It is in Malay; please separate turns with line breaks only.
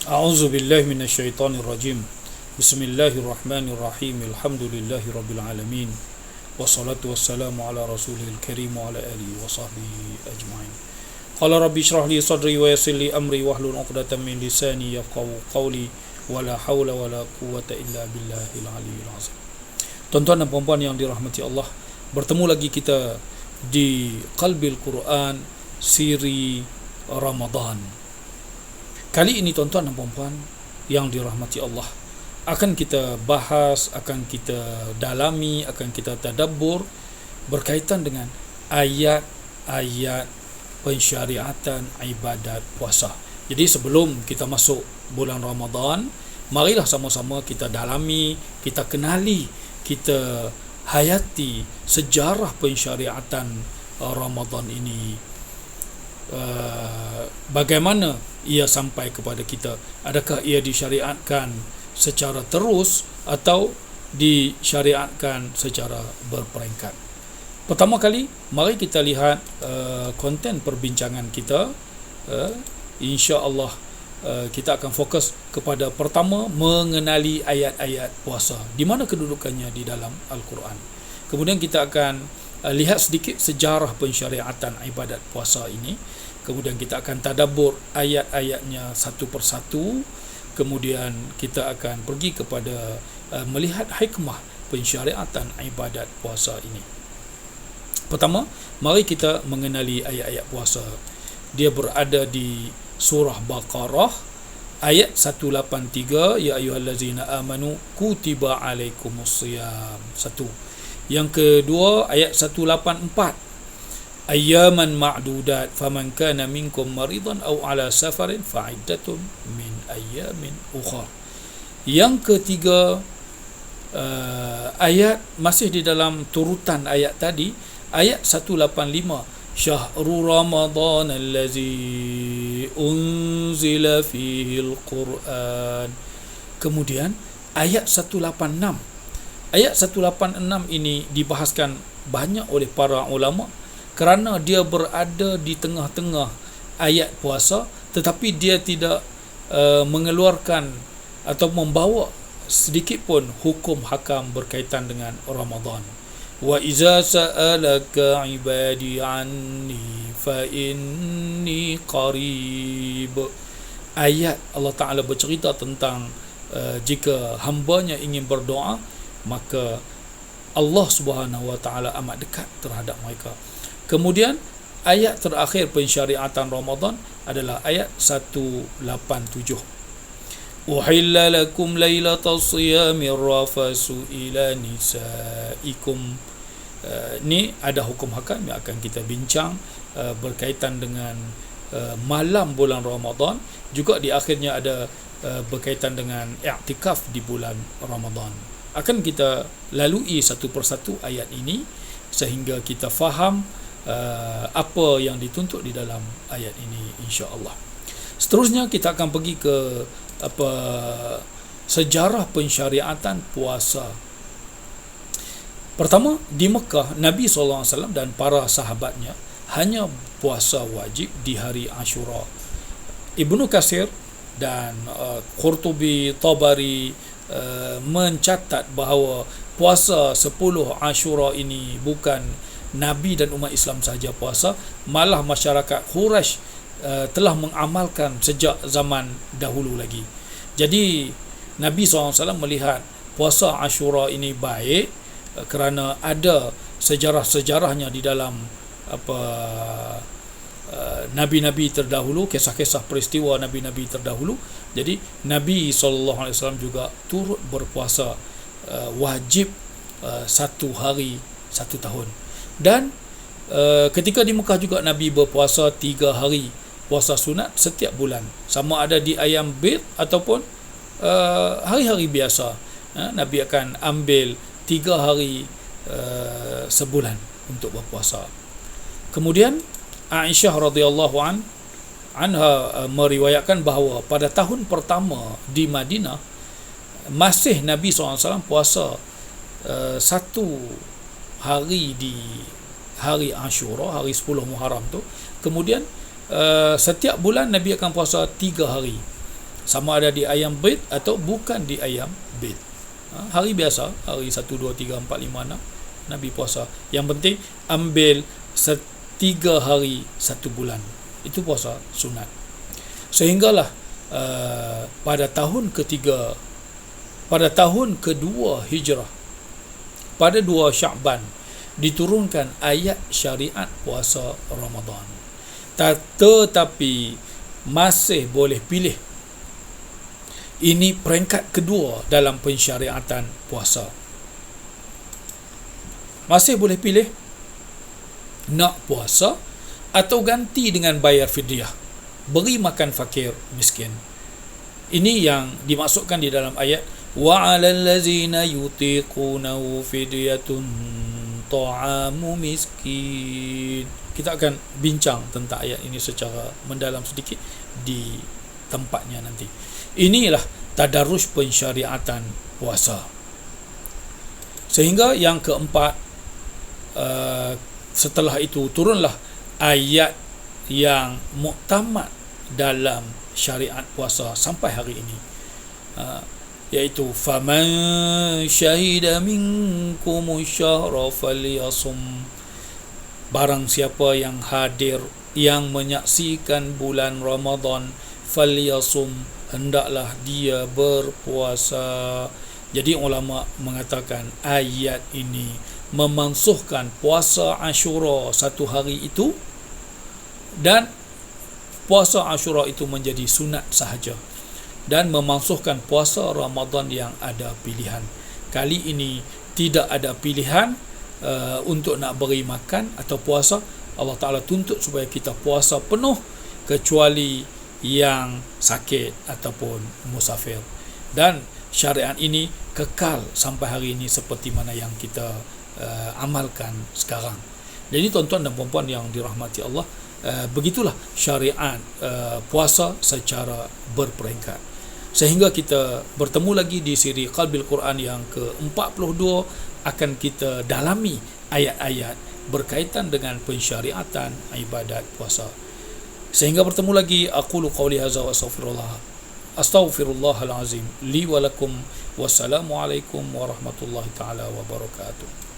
A'udzu billahi minasyaitonir rajim. Bismillahirrahmanirrahim. Alhamdulillahi rabbil alamin. Wassalatu wassalamu ala rasulil karim wa ala alihi wa sahbihi ajma'in. Qala rabbi shrah li sadri wa yassir li amri wahlul 'uqdatam min lisani yafqahu qawli wa la haula wa la quwwata illa billahil aliyyil azim. Tuan-tuan dan puan-puan yang dirahmati Allah, bertemu lagi kita di Qalbil Quran siri Ramadan. Kali ini tuan-tuan dan puan-puan yang dirahmati Allah, akan kita bahas, akan kita dalami, akan kita tadabbur berkaitan dengan ayat-ayat pensyariatan ibadat puasa. Jadi sebelum kita masuk bulan Ramadan, marilah sama-sama kita dalami, kita kenali, kita hayati sejarah pensyariatan Ramadan ini. Bagaimana ia sampai kepada kita? Adakah ia disyariatkan secara terus atau disyariatkan secara berperingkat? Pertama kali, mari kita lihat konten perbincangan kita. InsyaAllah kita akan fokus kepada pertama, mengenali ayat-ayat puasa, di mana kedudukannya di dalam Al-Quran. Kemudian kita akan lihat sedikit sejarah pensyariatan ibadat puasa ini. Kemudian kita akan tadabbur ayat-ayatnya satu persatu. Kemudian kita akan pergi kepada melihat hikmah pensyariatan ibadat puasa ini. Pertama, mari kita mengenali ayat-ayat puasa. Dia berada di surah Baqarah ayat 183, ya ayyuhallazina amanu kutiba alaikumusiyam. Satu. Yang kedua, ayat 184, ayyaman ma'dudat faman kana minkum maridan aw ala safarin fa'iddatun min ayyamin ukhra. Yang ketiga, ayat masih di dalam turutan ayat tadi, ayat 185, syahrul ramadan allazi unzila fihi al-Quran. Kemudian ayat 186. Ayat 186 ini dibahaskan banyak oleh para ulama kerana dia berada di tengah-tengah ayat puasa, tetapi dia tidak mengeluarkan atau membawa sedikit pun hukum hakam berkaitan dengan Ramadan. Wa iza sa'alaka ibadi anni fa inni qarib. Ayat Allah Ta'ala bercerita tentang jika hambanya ingin berdoa, maka Allah Subhanahu wa Ta'ala amat dekat terhadap mereka. Kemudian ayat terakhir pensyariatan Ramadan adalah ayat 187. Uhilla lakum lailatas siyamir rafasu ila nisaikum. Ni ada hukum hakam yang akan kita bincang berkaitan dengan malam bulan Ramadan. Juga di akhirnya ada berkaitan dengan i'tikaf di bulan Ramadan. Akan kita lalui satu persatu ayat ini sehingga kita faham apa yang dituntut di dalam ayat ini, insya-Allah. Seterusnya kita akan pergi ke sejarah pensyariatan puasa. Pertama, di Mekah Nabi SAW dan para sahabatnya hanya puasa wajib di hari Ashura. Ibnu Katsir dan Qurtubi, Tabari mencatat bahawa puasa 10 Ashura ini bukan Nabi dan umat Islam sahaja puasa, malah masyarakat Quraisy telah mengamalkan sejak zaman dahulu lagi. Jadi Nabi SAW melihat puasa Ashura ini baik kerana ada sejarah-sejarahnya di dalam nabi-nabi terdahulu, kisah-kisah peristiwa nabi-nabi terdahulu. Jadi Nabi SAW juga turut berpuasa wajib satu hari satu tahun. Dan ketika di Mekah juga Nabi berpuasa 3 hari puasa sunat setiap bulan, sama ada di ayam bid ataupun hari-hari biasa. Nabi akan ambil 3 hari sebulan untuk berpuasa. Kemudian Aisyah radhiyallahu anha meriwayatkan bahawa pada tahun pertama di Madinah masih Nabi SAW puasa satu hari di hari Ashura, hari 10 Muharram tu. Kemudian setiap bulan Nabi akan puasa 3 hari. sama ada di ayam bid atau bukan di ayam bid. Hari biasa, hari 1, 2, 3, 4, 5, 6 Nabi puasa. Yang penting ambil 3 hari 1 bulan. Itu puasa sunat. Sehinggalah pada tahun ketiga, pada tahun kedua Hijrah, pada 2 Sya'ban diturunkan ayat syariat puasa Ramadan. Tetapi masih boleh pilih. Ini peringkat kedua dalam pensyariatan puasa. Masih boleh pilih nak puasa atau ganti dengan bayar fidyah, beri makan fakir miskin. Ini yang dimasukkan di dalam ayat wa 'alal ladzina yutiqunahu fidyatun ta'amu miskin. Kita akan bincang tentang ayat ini secara mendalam sedikit di tempatnya nanti. Inilah tadarus pensyariatan puasa. Sehingga yang keempat, setelah itu turunlah ayat yang muktamad dalam syariat puasa sampai hari ini, iaitu faman syahida minkumus syahra falyasum. Barang siapa yang hadir, yang menyaksikan bulan Ramadan, falyasum, hendaklah dia berpuasa. Jadi ulama mengatakan ayat ini memansuhkan puasa Ashura 1 hari itu, dan puasa Ashura itu menjadi sunat sahaja, dan memansuhkan puasa Ramadan yang ada pilihan. Kali ini tidak ada pilihan untuk nak beri makan atau puasa. Allah Ta'ala tuntut supaya kita puasa penuh kecuali yang sakit ataupun musafir. Dan syariat ini kekal sampai hari ini seperti mana yang kita amalkan sekarang. Jadi tuan-tuan dan puan-puan yang dirahmati Allah, begitulah syariat puasa secara berperingkat. Sehingga kita bertemu lagi di siri Qalbil Quran yang ke-42, akan kita dalami ayat-ayat berkaitan dengan pensyariatan ibadat puasa. Sehingga bertemu lagi, aqulu qawli hadza wa astaghfirullahal azim li wa lakum. Wassalamu alaikum warahmatullahi taala wabarakatuh.